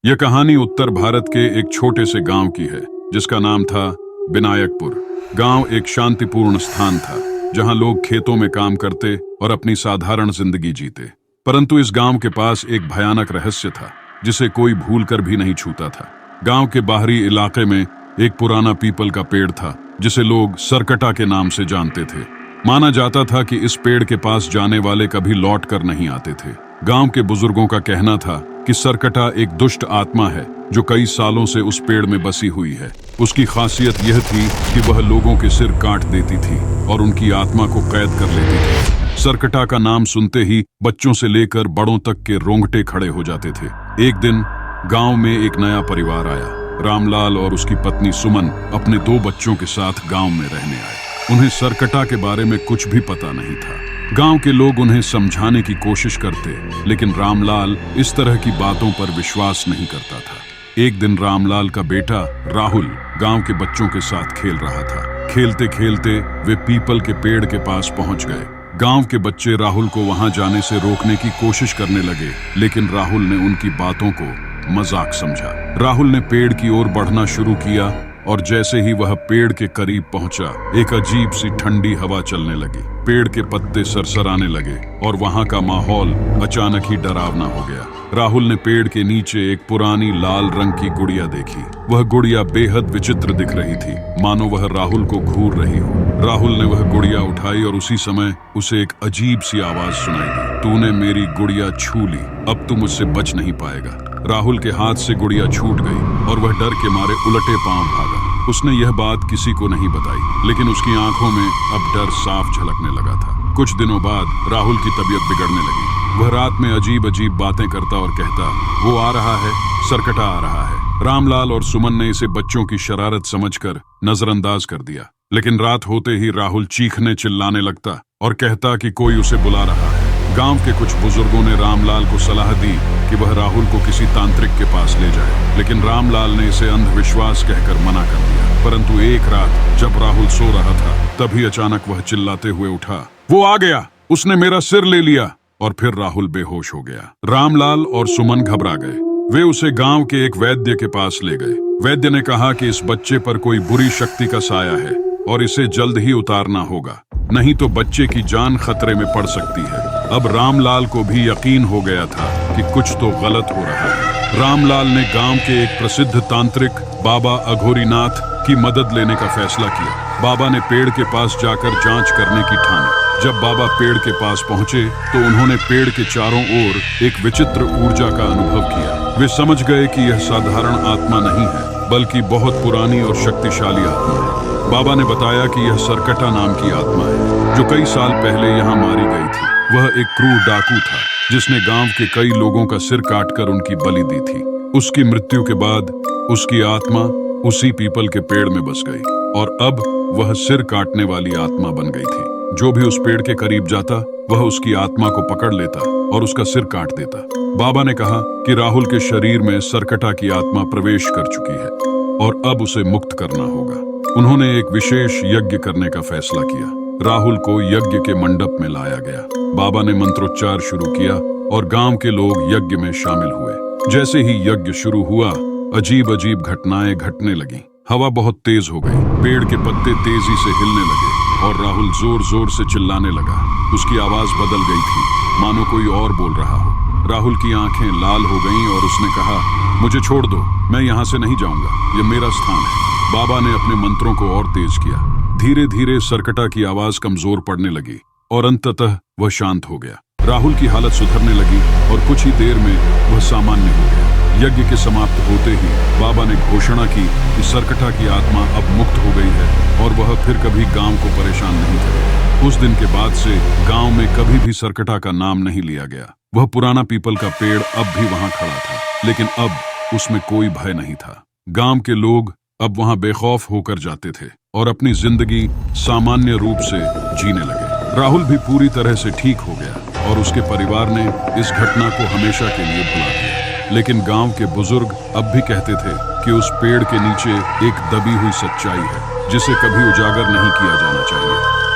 यह कहानी उत्तर भारत के एक छोटे से गांव की है जिसका नाम था विनायकपुर। गांव एक शांतिपूर्ण स्थान था जहां लोग खेतों में काम करते और अपनी साधारण जिंदगी जीते। परंतु इस गांव के पास एक भयानक रहस्य था जिसे कोई भूलकर भी नहीं छूता था। गांव के बाहरी इलाके में एक पुराना पीपल का पेड़ था जिसे लोग सरकटा के नाम से जानते थे। माना जाता था कि इस पेड़ के पास जाने वाले कभी लौट कर नहीं आते थे। गांव के बुजुर्गों का कहना था कि सरकटा एक दुष्ट आत्मा है जो कई सालों से उस पेड़ में बसी हुई है। उसकी खासियत यह थी कि वह लोगों के सिर काट देती थी और उनकी आत्मा को कैद कर लेती थी। सरकटा का नाम सुनते ही बच्चों से लेकर बड़ों तक के रोंगटे खड़े हो जाते थे। एक दिन गांव में एक नया परिवार आया। रामलाल और उसकी पत्नी सुमन अपने 2 बच्चों के साथ गांव में रहने आए। उन्हें सरकटा के बारे में कुछ भी पता नहीं था। गांव के लोग उन्हें समझाने की कोशिश करते, लेकिन रामलाल इस तरह की बातों पर विश्वास नहीं करता था। एक दिन रामलाल का बेटा राहुल गांव के बच्चों के साथ खेल रहा था। खेलते खेलते वे पीपल के पेड़ के पास पहुंच गए। गांव के बच्चे राहुल को वहां जाने से रोकने की कोशिश करने लगे, लेकिन राहुल ने उनकी बातों को मजाक समझा। राहुल ने पेड़ की ओर बढ़ना शुरू किया और जैसे ही वह पेड़ के करीब पहुंचा, एक अजीब सी ठंडी हवा चलने लगी। पेड़ के पत्ते सरसराने लगे और वहां का माहौल अचानक ही डरावना हो गया। राहुल ने पेड़ के नीचे एक पुरानी लाल रंग की गुड़िया देखी। वह गुड़िया बेहद विचित्र दिख रही थी, मानो वह राहुल को घूर रही हो। राहुल ने वह गुड़िया उठाई और उसी समय उसे एक अजीब सी आवाज सुनाई दी, तूने मेरी गुड़िया छू ली, अब तू मुझसे बच नहीं पाएगा। राहुल के हाथ से गुड़िया छूट गई और वह डर के मारे उलटे पांव भागा। उसने यह बात किसी को नहीं बताई, लेकिन उसकी आंखों में अब डर साफ झलकने लगा था। कुछ दिनों बाद राहुल की तबीयत बिगड़ने लगी। वह रात में अजीब अजीब बातें करता और कहता, वो आ रहा है, सरकटा आ रहा है। रामलाल और सुमन ने इसे बच्चों की शरारत समझकर नजरअंदाज कर दिया, लेकिन रात होते ही राहुल चीखने चिल्लाने लगता और कहता कि कोई उसे बुला रहा है। गांव के कुछ बुजुर्गों ने रामलाल को सलाह दी कि वह राहुल को किसी तांत्रिक के पास ले जाए, लेकिन रामलाल ने इसे अंधविश्वास कहकर मना कर दिया। परंतु एक रात जब राहुल सो रहा था, तभी अचानक वह चिल्लाते हुए उठा, वो आ गया, उसने मेरा सिर ले लिया। और फिर राहुल बेहोश हो गया। रामलाल और सुमन घबरा गए। वे उसे गांव के एक वैद्य के पास ले गए। वैद्य ने कहा कि इस बच्चे पर कोई बुरी शक्ति का साया है और इसे जल्द ही उतारना होगा, नहीं तो बच्चे की जान खतरे में पड़ सकती है। अब रामलाल को भी यकीन हो गया था कि कुछ तो गलत हो रहा है। रामलाल ने गांव के एक प्रसिद्ध तांत्रिक बाबा अघोरीनाथ की मदद लेने का फैसला किया। बाबा ने पेड़ के पास जाकर जांच करने की ठानी। जब बाबा पेड़ के पास पहुंचे तो उन्होंने पेड़ के चारों ओर एक विचित्र ऊर्जा का अनुभव किया। वे समझ गए कि यह साधारण आत्मा नहीं है, बल्कि बहुत पुरानी और शक्तिशाली आत्मा है। बाबा ने बताया कि यह सरकटा नाम की आत्मा है जो कई साल पहले यहाँ मारी गई थी। वह एक क्रूर डाकू था जिसने गांव के कई लोगों का सिर काटकर उनकी बलि दी थी। उसकी मृत्यु के बाद उसकी आत्मा उसी पीपल के पेड़ में बस गई और अब वह सिर काटने वाली आत्मा बन गई थी। जो भी उस पेड़ के करीब जाता वह उसकी आत्मा को पकड़ लेता और उसका सिर काट देता। बाबा ने कहा कि राहुल के शरीर में सरकटा की आत्मा प्रवेश कर चुकी है और अब उसे मुक्त करना होगा। उन्होंने एक विशेष यज्ञ करने का फैसला किया। राहुल को यज्ञ के मंडप में लाया गया। बाबा ने मंत्रोच्चार शुरू किया और गांव के लोग यज्ञ में शामिल हुए। जैसे ही यज्ञ शुरू हुआ, अजीब अजीब घटनाएं घटने लगी। हवा बहुत तेज हो गई, पेड़ के पत्ते तेजी से हिलने लगे और राहुल जोर जोर से चिल्लाने लगा। उसकी आवाज बदल गई थी, मानो कोई और बोल रहा हो। राहुल की आंखें लाल हो गईं और उसने कहा, मुझे छोड़ दो, मैं यहाँ से नहीं जाऊंगा, ये मेरा स्थान है। बाबा ने अपने मंत्रों को और तेज किया। धीरे धीरे सरकटा की आवाज कमजोर पड़ने लगी और अंततः वह शांत हो गया। राहुल की हालत सुधरने लगी और कुछ ही देर में वह सामान्य हो गया। यज्ञ के समाप्त होते ही बाबा ने घोषणा की कि सरकटा की आत्मा अब मुक्त हो गई है और वह फिर कभी गांव को परेशान नहीं करेगी। उस दिन के बाद से गांव में कभी भी सरकटा का नाम नहीं लिया गया। वह पुराना पीपल का पेड़ अब भी वहां खड़ा था, लेकिन अब उसमें कोई भय नहीं था। गांव के लोग अब वहां बेखौफ होकर जाते थे और अपनी जिंदगी सामान्य रूप से जीने लगे। राहुल भी पूरी तरह से ठीक हो गया और उसके परिवार ने इस घटना को हमेशा के लिए भुला दिया। लेकिन गांव के बुजुर्ग अब भी कहते थे कि उस पेड़ के नीचे एक दबी हुई सच्चाई है जिसे कभी उजागर नहीं किया जाना चाहिए।